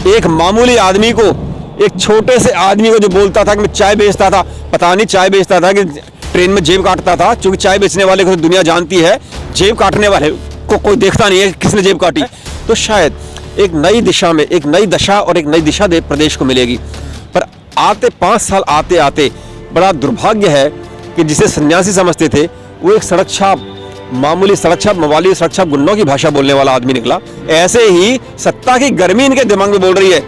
एक मामूली आदमी को, एक छोटे से आदमी को जो बोलता था कि मैं चाय बेचता था, पता नहीं चाय बेचता था कि ट्रेन में जेब काटता था, क्योंकि चाय बेचने वाले को तो दुनिया जानती है, जेब काटने वाले को कोई देखता नहीं है किसने जेब काटी। तो शायद एक नई दिशा में एक नई दशा और एक नई दिशा दे प्रदेश को मिलेगी। पर आते 5 साल आते आते बड़ा दुर्भाग्य है कि जिसे सन्यासी समझते थे वो एक सड़क छाप, मामूली सड़क छाप, मवाली सड़क छाप, गुंडों की भाषा बोलने वाला आदमी निकला। ऐसे ही सत्ता की गर्मी इनके दिमाग में बोल रही है,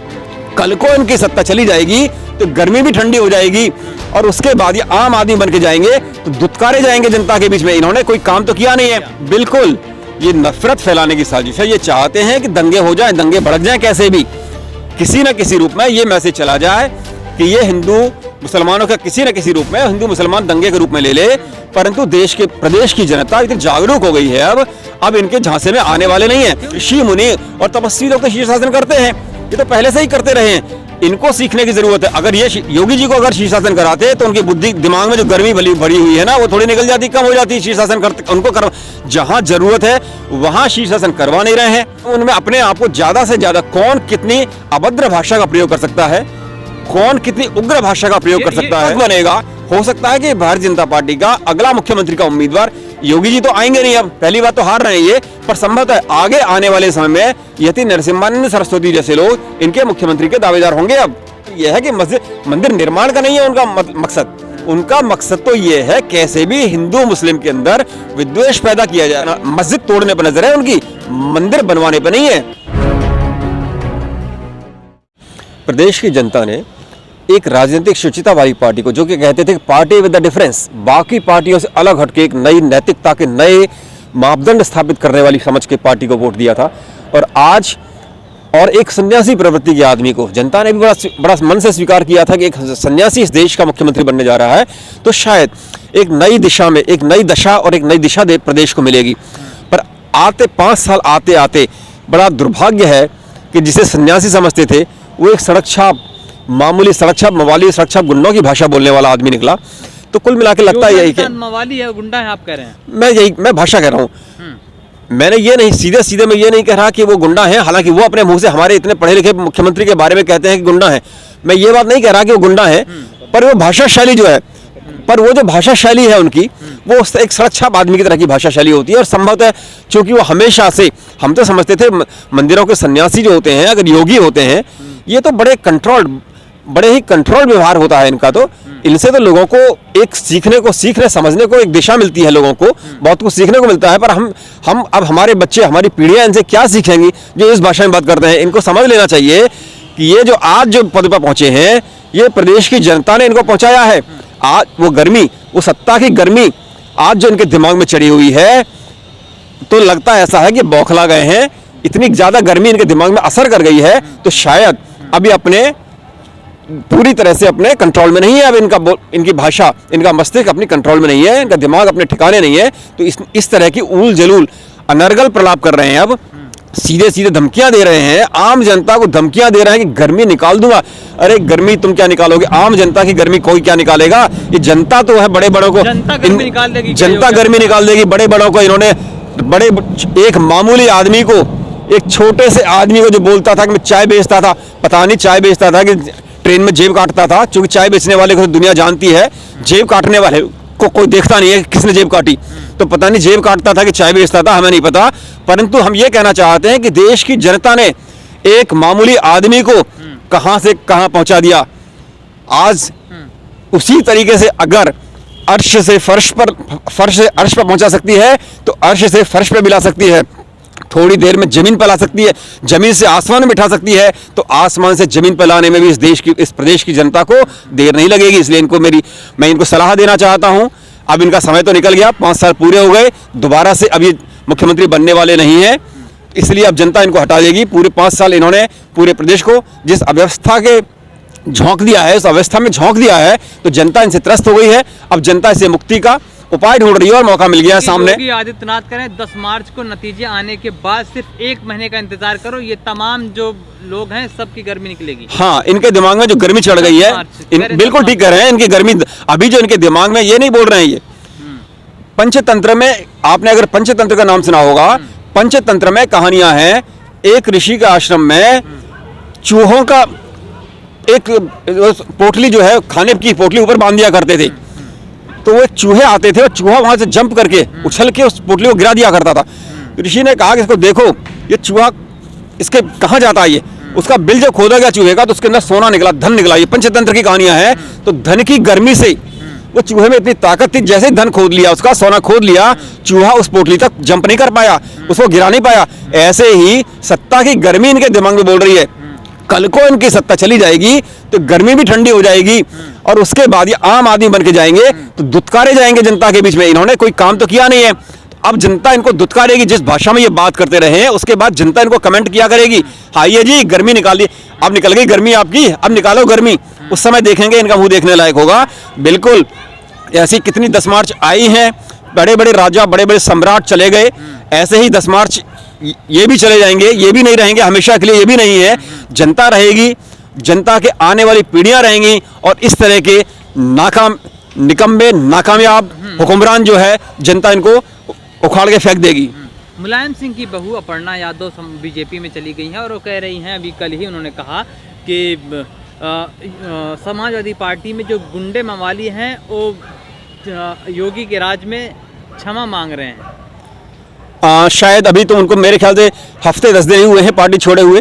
कल को इनकी सत्ता चली जाएगी तो गर्मी भी ठंडी हो जाएगी और उसके बाद ये आम आदमी बन के जाएंगे तो दुत्कारे जाएंगे जनता के बीच में। इन्होंने कोई काम तो किया नहीं है, बिल्कुल ये नफरत फैलाने की साजिश है। ये चाहते हैं कि दंगे हो जाएं, दंगे भड़क जाएं, कैसे भी किसी न किसी रूप में ये मैसेज चला जाए कि ये हिंदू मुसलमानों का किसी न किसी रूप में हिंदू मुसलमान दंगे के रूप में ले ले। परंतु देश के प्रदेश की जनता इतनी जागरूक हो गई है अब इनके झांसे में आने वाले नहीं है। ऋषि मुनि और तपस्वी लोग तो शीर्षासन करते हैं, ये तो पहले से ही करते रहे हैं, इनको सीखने की जरूरत है। अगर ये योगी जी को अगर शीर्षासन कराते तो उनकी बुद्धि दिमाग में जो गर्मी भरी हुई है ना वो थोड़ी निकल जाती, कम हो जाती। शीर्षासन करते उनको कर, जहां जरूरत है वहां शीर्षासन करवा नहीं रहे हैं। उनमें अपने आप को ज्यादा से ज्यादा कौन कितनी अभद्र भाषा का प्रयोग कर सकता है, कौन कितनी उग्र भाषा का प्रयोग कर सकता है बनेगा। हो सकता है कि भारतीय जनता पार्टी का अगला मुख्यमंत्री का उम्मीदवार योगी जी तो आएंगे नहीं, अब पहली बात तो हार रहे हैं ये, पर संभवतः आगे आने वाले समय में यति नरसिम्हानंद सरस्वती जैसे लोग इनके मुख्यमंत्री के दावेदार होंगे। अब यह है कि मंदिर निर्माण का नहीं है उनका मकसद, उनका मकसद तो ये है कैसे भी हिंदू मुस्लिम के अंदर विद्वेष पैदा किया जाए। मस्जिद तोड़ने पर नजर है उनकी, मंदिर बनवाने पर नहीं है। प्रदेश की जनता ने एक राजनीतिक शुचिता वाली पार्टी को, जो कि कहते थे पार्टी विद द डिफरेंस, बाकी पार्टियों से अलग हटके एक नई नैतिकता के नए मापदंड स्थापित करने वाली समझ के पार्टी को वोट दिया था। और आज और एक सन्यासी प्रवृत्ति के आदमी को जनता ने भी बड़ा मन से स्वीकार किया था कि एक सन्यासी इस देश का मुख्यमंत्री बनने जा रहा है। तो शायद एक नई दिशा में एक नई दशा और एक नई दिशा दे प्रदेश को मिलेगी। पर आते 5 साल आते आते बड़ा दुर्भाग्य है कि जिसे सन्यासी समझते थे वो एक सड़क छाप, मामूली सड़क छाप, मवाली सड़क छाप, गुंडों की भाषा बोलने वाला आदमी निकला। तो कुल मिला के लगता है यही कि मवाली है, गुंडा है आप कह रहे हैं। मैं भाषा कह रहा हूँ, मैंने ये नहीं सीधे मैं ये नहीं कह रहा कि वो गुंडा है। हालांकि वो अपने मुंह से हमारे इतने पढ़े लिखे मुख्यमंत्री के बारे में कहते हैं कि गुंडा है, मैं ये बात नहीं कह रहा कि वो गुंडा है, पर वो भाषा शैली जो है, पर वो जो भाषा शैली है उनकी, वो एक सड़क छाप आदमी की तरह की भाषा शैली होती है। और संभवतः चूंकि वो हमेशा से, हम तो समझते थे मंदिरों के सन्यासी जो होते हैं, अगर योगी होते हैं, ये तो बड़े ही कंट्रोल व्यवहार होता है इनका। तो इनसे तो लोगों को एक सीखने समझने को एक दिशा मिलती है, लोगों को बहुत कुछ सीखने को मिलता है। पर हम अब हमारे बच्चे, हमारी पीढ़ियां इनसे क्या सीखेंगी जो इस भाषा में बात करते हैं। इनको समझ लेना चाहिए कि ये जो आज जो पद पर पहुंचे हैं, ये प्रदेश की जनता ने इनको पहुंचाया है। आज वो गर्मी, वो सत्ता की गर्मी आज जो इनके दिमाग में चढ़ी हुई है, तो लगता ऐसा है कि बौखला गए हैं। इतनी ज्यादा गर्मी इनके दिमाग में असर कर गई है, तो शायद अभी अपने पूरी तरह से अपने कंट्रोल में नहीं है। अब इनकी भाषा, इनका मस्तिष्क अपनी कंट्रोल में नहीं है, इनका दिमाग अपने ठिकाने नहीं है। तो इस तरह की ऊल जलूल अनर्गल प्रलाप कर रहे हैं। अब सीधे धमकियां दे रहे हैं, आम जनता को धमकियां दे रहे हैं कि गर्मी निकाल दूंगा। अरे गर्मी तुम क्या निकालोगे? आम जनता की गर्मी कोई क्या निकालेगा? ये जनता तो है, बड़े बड़ों को जनता गर्मी निकाल देगी, जनता गर्मी निकाल देगी। बड़े बड़ों को इन्होंने एक मामूली आदमी को, एक छोटे से आदमी को जो बोलता था कि मैं चाय बेचता था, पता नहीं चाय बेचता था कि ट्रेन में जेब काटता था, क्योंकि चाय बेचने वाले को तो दुनिया जानती है, जेब काटने वाले को कोई देखता नहीं है किसने जेब काटी। तो पता नहीं जेब काटता था कि चाय बेचता था, हमें नहीं पता। परंतु हम ये कहना चाहते हैं कि देश की जनता ने एक मामूली आदमी को कहां से कहां पहुंचा दिया। आज उसी तरीके से अगर अर्श से फर्श पर पहुंचा सकती है, तो अर्श से फर्श पर भी ला सकती है। थोड़ी देर में जमीन पर ला सकती है, जमीन से आसमान में बिठा सकती है, तो आसमान से जमीन पर लाने में भी इस प्रदेश की जनता को देर नहीं लगेगी। इसलिए मैं इनको सलाह देना चाहता हूं। अब इनका समय तो निकल गया, 5 साल पूरे हो गए, दोबारा से अब ये मुख्यमंत्री बनने वाले नहीं है, इसलिए अब जनता इनको हटा देगी। पूरे 5 साल इन्होंने पूरे प्रदेश को जिस अव्यवस्था के झोंक दिया है, उस अवस्था में झोंक दिया है, तो जनता इनसे त्रस्त हो गई है। अब जनता इसे मुक्ति का उपाय ढूंढ रही है और मौका मिल गया है सामने। योगी आदित्यनाथ करें 10 मार्च को नतीजे आने के बाद सिर्फ 1 महीने का इंतजार करो, ये तमाम जो लोग हैं सबकी गर्मी निकलेगी। हाँ, इनके दिमाग में जो गर्मी चढ़ गई है, बिल्कुल ठीक कह रहे हैं, इनकी गर्मी अभी जो इनके दिमाग में, ये नहीं बोल रहे हैं ये पंचतंत्र में, आपने अगर पंचतंत्र का नाम सुना होगा, पंचतंत्र में कहानियां हैं। एक ऋषि के आश्रम में चूहों का एक पोटली जो है खाने की पोटली ऊपर बांध दिया करते थे, तो वो चूहे आते थे और चूहा वहां से जंप करके उछल के उस पोटली को गिरा दिया करता था। ऋषि ने कहा कि इसको देखो, ये चूहा इसके कहाँ जाता है, ये उसका बिल जब खोदा गया चूहे का तो उसके अंदर सोना निकला, धन निकला। ये पंचतंत्र की कहानियां हैं। तो धन की गर्मी से वो चूहे में इतनी ताकत थी, जैसे धन खोद लिया, उसका सोना खोद लिया, चूहा उस पोटली तक जंप नहीं कर पाया, उसको गिरा नहीं पाया। ऐसे ही सत्ता की गर्मी इनके दिमाग में बोल रही है, कल को इनकी सत्ता चली जाएगी तो गर्मी भी ठंडी हो जाएगी और उसके बाद ये आम आदमी बन के जाएंगे तो दुत्कारे जाएंगे जनता के बीच में। इन्होंने कोई काम तो किया नहीं है, अब जनता इनको दुत्कारेगी। जिस भाषा में ये बात करते रहे उसके बाद जनता इनको कमेंट किया करेगी, आइए जी गर्मी निकालिए, अब निकल गई गर्मी आपकी, अब निकालो गर्मी। उस समय देखेंगे, इनका मुंह देखने लायक होगा। बिल्कुल ऐसी कितनी 10 मार्च आई हैं, बड़े बड़े राजा, बड़े बड़े सम्राट चले गए, ऐसे ही 10 मार्च ये भी चले जाएंगे, ये भी नहीं रहेंगे हमेशा के लिए, ये भी नहीं है। जनता रहेगी, जनता के आने वाली पीढ़ियां रहेंगी और इस तरह के निकम्मे नाकामयाब हुक्मरान जो है जनता इनको उखाड़ के फेंक देगी। मुलायम सिंह की बहू अपर्णा यादव बीजेपी में चली गई हैं और वो कह रही हैं, अभी कल ही उन्होंने कहा कि समाजवादी पार्टी में जो गुंडे मवाली हैं वो योगी के राज में क्षमा मांग रहे हैं। शायद अभी तो उनको मेरे ख्याल से हफ्ते 10 दिन ही हुए हैं पार्टी छोड़े हुए,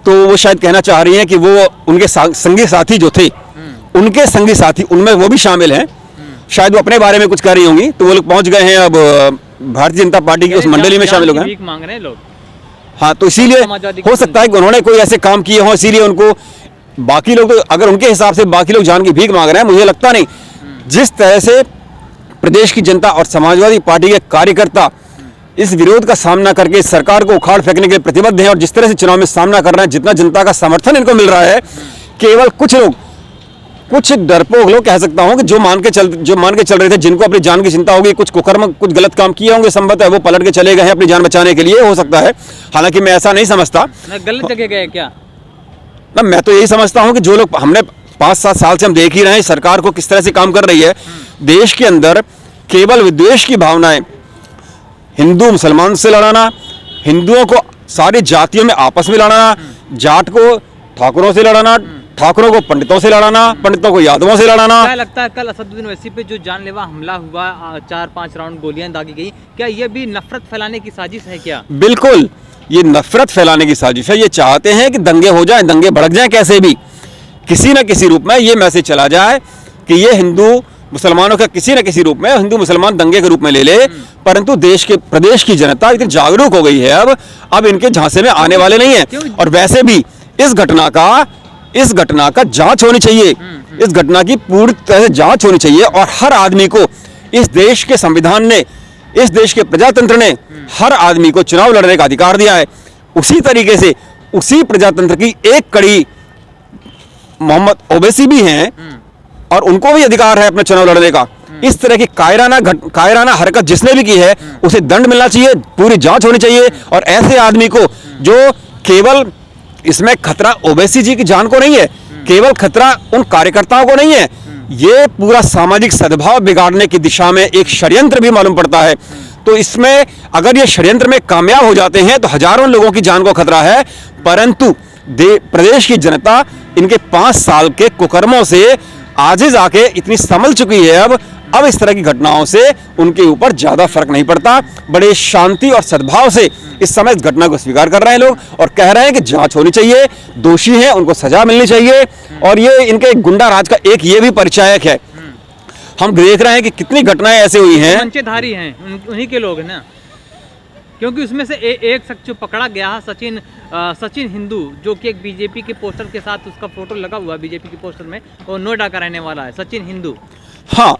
तो वो शायद कहना चाह रही हैं कि वो उनके संगी साथी जो थे, उनके संगी साथी उनमें वो भी शामिल हैं। शायद वो अपने बारे में कुछ कर रही होंगी, तो वो लोग पहुंच गए हैं अब भारतीय जनता पार्टी की उस मंडली में शामिल हो गए। भीख मांग रहे हैं लोग। हाँ, तो इसीलिए हो सकता है कि उन्होंने कोई ऐसे काम किए हों, इसीलिए उनको बाकी लोग, तो अगर उनके हिसाब से बाकी लोग जान की भीख मांग रहे हैं, मुझे लगता नहीं। जिस तरह से प्रदेश की जनता और समाजवादी पार्टी के कार्यकर्ता इस विरोध का सामना करके सरकार को उखाड़ फेंकने के लिए प्रतिबद्ध हैं और जिस तरह से चुनाव में सामना कर रहे हैं, जितना जनता का समर्थन इनको मिल रहा है, केवल कुछ लोग, कुछ डरपोक लोग कह सकता हूं कि जो मान के चल रहे थे, जिनको अपनी जान की चिंता होगी, कुछ कुकर्म, कुछ गलत काम किए होंगे, संभवतः है वो पलट के चले गए हैं अपनी जान बचाने के लिए, हो सकता है। हालांकि मैं ऐसा नहीं समझता। गलत जगह गए क्या? ना, मैं तो यही समझता हूं कि जो लोग, हमने 5-7 साल से हम देख ही रहे हैं सरकार को किस तरह से काम कर रही है। देश के अंदर केवल विद्वेष की भावनाएं, हिंदू मुसलमान से लड़ाना, हिंदुओं को सारी जातियों में आपस में लड़ाना, जाट को ठाकुरों से लड़ाना, ठाकुरों को पंडितों से लड़ाना, पंडितों को यादवों से लड़ाना। क्या लगता है कल असदुद्दीन ओवैसी पे जो जानलेवा हमला हुआ, 4-5 राउंड गोलियां दागी गई, क्या ये भी नफरत फैलाने की साजिश है क्या? बिल्कुल, ये नफरत फैलाने की साजिश है। ये चाहते हैं कि दंगे हो जाएं, दंगे भड़क जाएं, कैसे भी किसी न किसी रूप में ये मैसेज चला जाए कि ये हिंदू मुसलमानों का किसी न किसी रूप में, हिंदू मुसलमान दंगे के रूप में ले ले। परंतु प्रदेश की जनता इतनी जागरूक हो गई है, अब इनके झांसे में आने वाले नहीं है। और वैसे भी इस घटना का जांच होनी चाहिए, इस घटना की पूरी तरह से जांच होनी चाहिए। और हर आदमी को, इस देश के संविधान ने, इस देश के प्रजातंत्र ने हर आदमी को चुनाव लड़ने का अधिकार दिया है। उसी तरीके से उसी प्रजातंत्र की एक कड़ी मोहम्मद ओवैसी भी हैं और उनको भी अधिकार है अपना चुनाव लड़ने का। इस तरह की कायराना हरकत जिसने भी की है उसे दंड मिलना चाहिए, पूरी जांच होनी चाहिए। और ऐसे आदमी को, जो केवल इसमें खतरा ओवैसी जी की जान को नहीं है, केवल खतरा उन कार्यकर्ताओं को नहीं है, ये पूरा सामाजिक सद्भाव बिगाड़ने की दिशा में एक षड्यंत्र भी मालूम पड़ता है। तो इसमें अगर ये षड्यंत्र में कामयाब हो जाते हैं तो हजारों लोगों की जान को खतरा है। परंतु प्रदेश की जनता इनके 5 साल के कुकर्मों से आजिज आके इतनी संभल चुकी है, अब इस तरह की घटनाओं से उनके ऊपर ज्यादा फर्क नहीं पड़ता। बड़े शांति और सद्भाव से इस समय इस घटना को स्वीकार कर रहे हैं लोग और कह रहे हैं कि जांच होनी चाहिए, दोषी हैं उनको सजा मिलनी चाहिए। और ये इनके गुंडा राज का एक ये भी परिचायक है। हम देख रहे हैं कि कितनी घटनाएं ऐसे हुई हैं, मंचधारी हैं, उन्हीं के लोग हैं ना, क्योंकि उसमें से एक शख्स जो पकड़ा गया है, सचिन हिंदू, जो कि एक बीजेपी के पोस्टर के साथ उसका फोटो लगा हुआ है बीजेपी के पोस्टर में, वो नोएडा का रहने वाला है, सचिन हिंदू। हाँ,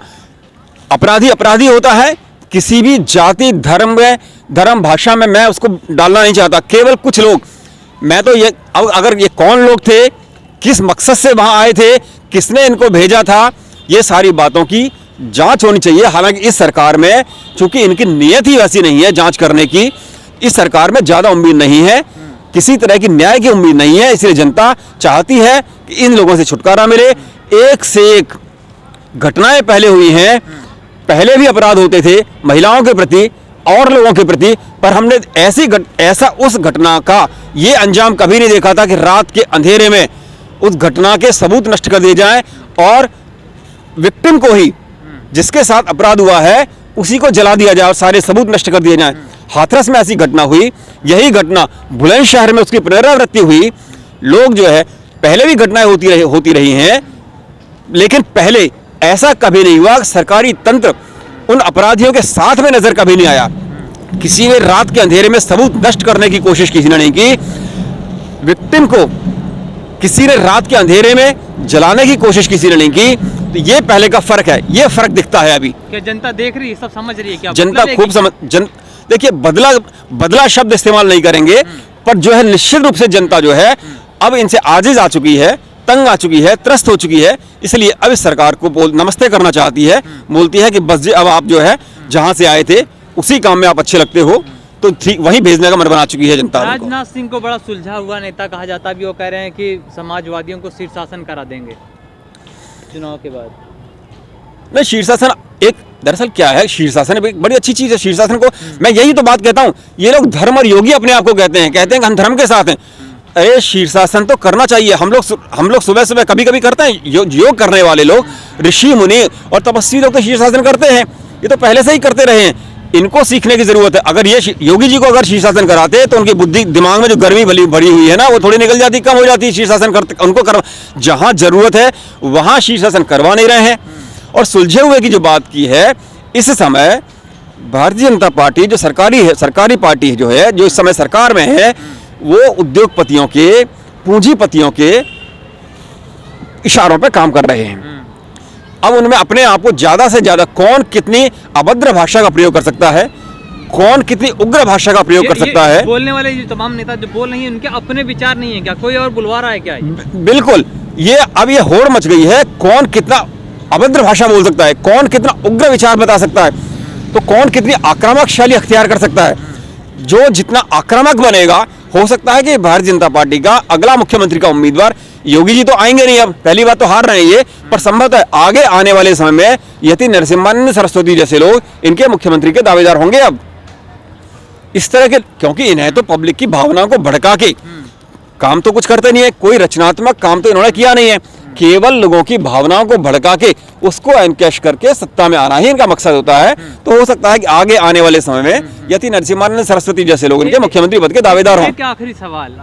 अपराधी होता है, किसी भी जाति धर्म भाषा में मैं उसको डालना नहीं चाहता। केवल कुछ लोग, मैं तो ये, अगर ये कौन लोग थे, किस मकसद से वहां आए थे, किसने इनको भेजा था, ये सारी बातों की जांच होनी चाहिए। हालांकि इस सरकार में चूंकि इनकी नीयत ही वैसी नहीं है जांच करने की, इस सरकार में ज्यादा उम्मीद नहीं है, किसी तरह की न्याय की उम्मीद नहीं है। इसलिए जनता चाहती है कि इन लोगों से छुटकारा मिले। एक से एक घटनाएं पहले हुई हैं, पहले भी अपराध होते थे महिलाओं के प्रति, और लोगों के प्रति, पर हमने ऐसा उस घटना का ये अंजाम कभी नहीं देखा था कि रात के अंधेरे में उस घटना के सबूत नष्ट कर दिए जाएं और विक्टिम को ही, जिसके साथ अपराध हुआ है, उसी को जला दिया जाए और सारे सबूत नष्ट कर दिए जाएं। हाथरस में ऐसी घटना हुई, यही घटना बुलंदशहर में उसकी पुनरावृत्ति हुई। लोग जो है, पहले भी घटनाएं होती रही हैं, लेकिन पहले ऐसा कभी नहीं हुआ। सरकारी तंत्र उन अपराधियों के साथ में नजर कभी नहीं आया। किसी ने रात के अंधेरे में सबूत नष्ट करने की कोशिश किसी ने नहीं की। विक्टिम को किसी ने रात के अंधेरे में जलाने की कोशिश किसी ने नहीं की। तो ये पहले का फर्क है, ये फर्क दिखता है अभी। क्या जनता देख रही है, सब समझ रही है? क्या जनता खूब समझ, देखिए, बदला शब्द इस्तेमाल नहीं करेंगे, पर जो है निश्चित रूप से जनता जो है अब इनसे आजिज आ चुकी है, तंग आ चुकी है, त्रस्त हो चुकी है। इसलिए अब इस सरकार को नमस्ते करना चाहती है, बोलती है कि बस जी, अब आप जो है जहां से आए थे उसी काम में आप अच्छे लगते हो, तो ठीक वहीं भेजने का मन बना चुकी है जनता। राजनाथ सिंह को बड़ा सुलझा हुआ नेता कहा जाता, भी वो कह रहे हैं कि समाजवादियों को शीर्षासन करा देंगे चुनाव के बाद। नहीं, शीर्षासन एक दरअसल क्या है, शीर्षासन एक बड़ी अच्छी चीज है। शीर्षासन को मैं यही तो बात कहता हूं, ये लोग धर्म और योगी अपने आप को कहते हैं कि हम धर्म के साथ हैं। अरे शीर्षासन तो करना चाहिए। हम लोग सुबह सुबह कभी कभी करते हैं, योग करने वाले लोग, ऋषि मुनि और तपस्वी लोग तो शीर्षासन करते हैं, ये तो पहले से ही करते रहे हैं। इनको सीखने की जरूरत है। अगर ये योगी जी को अगर शीर्षासन कराते तो उनकी बुद्धि, दिमाग में जो गर्मी भरी हुई है ना, वो थोड़ी निकल जाती, कम हो जाती। शीर्षासन करते उनको जहां जरूरत है वहां शीर्षासन करवा नहीं रहे हैं। और सुलझे हुए की जो बात की है, इस समय भारतीय जनता पार्टी जो सरकारी पार्टी जो है, जो इस समय सरकार में है, वो उद्योगपतियों के, पूंजीपतियों के इशारों पे काम कर रहे हैं। अब उनमें अपने आप को ज्यादा से ज्यादा कौन कितनी अभद्र भाषा का प्रयोग कर सकता है, कौन कितनी उग्र भाषा का प्रयोग कर सकता है। बोलने वाले जो तमाम नेता जो बोल रहे हैं, उनके अपने विचार नहीं है क्या? कोई और बुलवा रहा है क्या? बिल्कुल, अब ये होड़ मच गई है। कौन कितना अभद्र भाषा बोल सकता है, कौन कितना उग्र विचार बता सकता है, तो कौन कितनी आक्रामक शैली अख्तियार कर सकता है। जो जितना आक्रामक बनेगा, हो सकता है कि भारतीय जनता पार्टी का अगला मुख्यमंत्री का उम्मीदवार, योगी जी तो आएंगे नहीं, अब पहली बात तो हार रहे हैं ये, पर संभवतः आगे आने वाले समय में यति नरसिम्हा सरस्वती जैसे लोग इनके मुख्यमंत्री के दावेदार होंगे। अब इस तरह के, क्योंकि इन्हें तो पब्लिक की भावनाओं को भड़का के काम तो कुछ करते नहीं है, कोई रचनात्मक काम तो इन्होंने किया नहीं है, केवल लोगों की भावनाओं को भड़का के उसको एनकैश करके सत्ता में आना ही इनका मकसद होता है। तो हो सकता है कि आगे आने वाले समय में यति नरसिम्हा सरस्वती जैसे लोग इनके मुख्यमंत्री पद के दावेदार हों। आखिरी सवाल,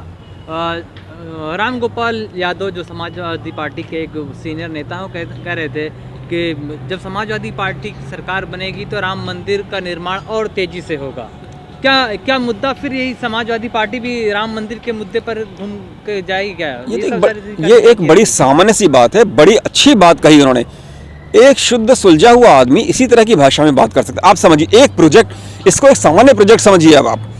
राम गोपाल यादव जो समाजवादी पार्टी के एक सीनियर नेता हैं, कह रहे थे कि जब समाजवादी पार्टी की सरकार बनेगी तो राम मंदिर का निर्माण और तेजी से होगा। क्या मुद्दा फिर यही समाजवादी पार्टी भी राम मंदिर के मुद्दे पर घूम के जाएगी क्या? ये एक बड़ी सामान्य सी बात है, बड़ी अच्छी बात कही उन्होंने। एक शुद्ध सुलझा हुआ आदमी इसी तरह की भाषा में बात कर सकता है। आप समझिए, एक प्रोजेक्ट, इसको एक सामान्य प्रोजेक्ट समझिए। अब आप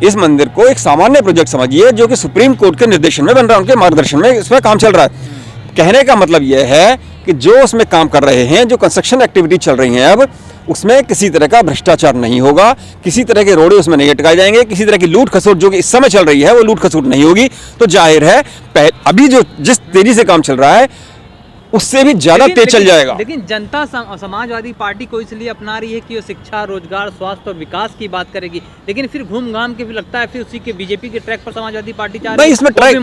इस मंदिर को एक सामान्य प्रोजेक्ट समझिए जो कि सुप्रीम कोर्ट के निर्देशन में बन रहा है, उनके मार्गदर्शन में इस पर काम चल रहा है। कहने का मतलब यह है कि जो उसमें काम कर रहे हैं, जो कंस्ट्रक्शन एक्टिविटी चल रही हैं, अब उसमें किसी तरह का भ्रष्टाचार नहीं होगा, किसी तरह के रोड़े उसमें नहीं अटकाए जाएंगे, किसी तरह की लूट खसोट जो कि इस समय चल रही है वो लूट खसोट नहीं होगी। तो जाहिर है अभी जो जिस तेजी से काम चल रहा है उससे भी ज्यादा तेज चल जाएगा। लेकिन जनता समाजवादी पार्टी को इसलिए अपना रही है कि वो शिक्षा, रोजगार, स्वास्थ्य और विकास की बात करेगी, लेकिन फिर घूम घाम के फिर लगता है फिर उसी के बीजेपी के ट्रैक पर समाजवादी पार्टी जा रही है। इसमें ट्रैक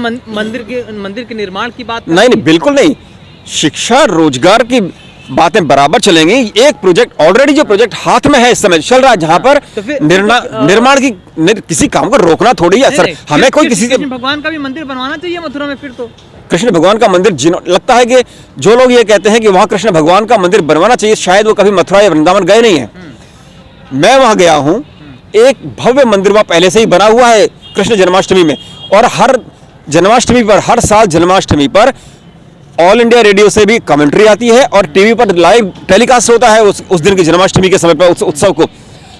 मंदिर के निर्माण की बात नहीं, बिल्कुल नहीं। शिक्षा, रोजगार की बातें बराबर चलेंगी। एक प्रोजेक्ट ऑलरेडी जो प्रोजेक्ट हाथ में है इस समय चल रहा है, जहां पर निर्माण की किसी काम को रोकना थोड़ी है। सर, हमें कोई किसी भगवान का भी मंदिर बनवाना चाहिए मथुरा में। फिर तो कृष्ण भगवान का मंदिर, लगता है कि जो लोग ये कहते हैं कि वहां कृष्ण भगवान का मंदिर बनवाना चाहिए, शायद वो कभी मथुरा या वृंदावन गए नहीं है। मैं वहां गया हूं, एक भव्य मंदिर वहां पहले से ही बना हुआ है कृष्ण जन्माष्टमी में, और हर जन्माष्टमी पर, हर साल जन्माष्टमी पर ऑल इंडिया रेडियो से भी कमेंट्री आती है और टीवी पर लाइव टेलीकास्ट होता है उस दिन की जन्माष्टमी के समय पर उस उत्सव को।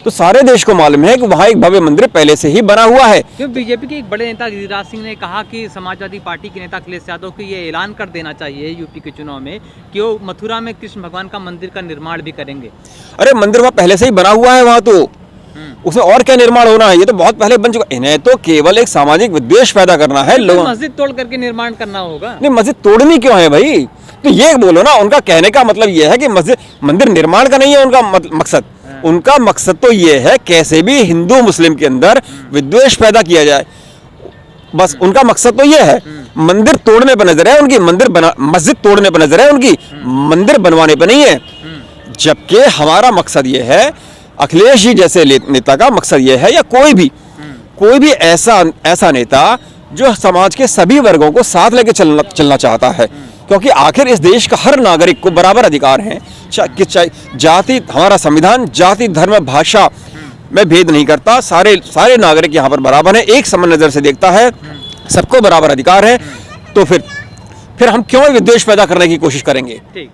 तो सारे देश को मालूम है कि वहाँ एक भव्य मंदिर पहले से ही बना हुआ है। क्योंकि बीजेपी के एक बड़े नेता गिरिराज सिंह ने कहा कि समाजवादी पार्टी के नेता अखिलेश यादव को ये ऐलान कर देना चाहिए यूपी के चुनाव में कि वो मथुरा में कृष्ण भगवान का मंदिर का निर्माण भी करेंगे। अरे मंदिर वहाँ पहले से ही बना हुआ है, वहाँ तो उसमें और क्या निर्माण होना है, ये तो बहुत पहले बन चुका। इन्हें तो केवल एक सामाजिक विद्वेष पैदा करना है। लोग मस्जिद तोड़ करके निर्माण करना होगा। नहीं, मस्जिद तोड़नी क्यों है भाई? तो ये बोलो ना, उनका कहने का मतलब ये है कि मंदिर निर्माण का नहीं है उनका मकसद, उनका मकसद तो ये है कैसे भी हिंदू मुस्लिम के अंदर विद्वेष पैदा किया जाए, बस उनका मकसद तो ये है। मंदिर तोड़ने पर नजर है उनकी, मस्जिद तोड़ने पर नजर है उनकी, मंदिर बनवाने पर नहीं है। जबकि हमारा मकसद ये है, अखिलेश जी जैसे नेता का मकसद ये है, या कोई भी ऐसा नेता जो समाज के सभी वर्गों को साथ लेके चलना चाहता है, क्योंकि आखिर इस देश का हर नागरिक को बराबर अधिकार हैं। चाहे जाति, हमारा संविधान जाति धर्म भाषा में भेद नहीं करता, सारे नागरिक यहाँ पर बराबर हैं, एक समान नजर से देखता है, सबको बराबर अधिकार है। तो फिर हम क्यों विद्वेष पैदा करने की कोशिश करेंगे? ठीक।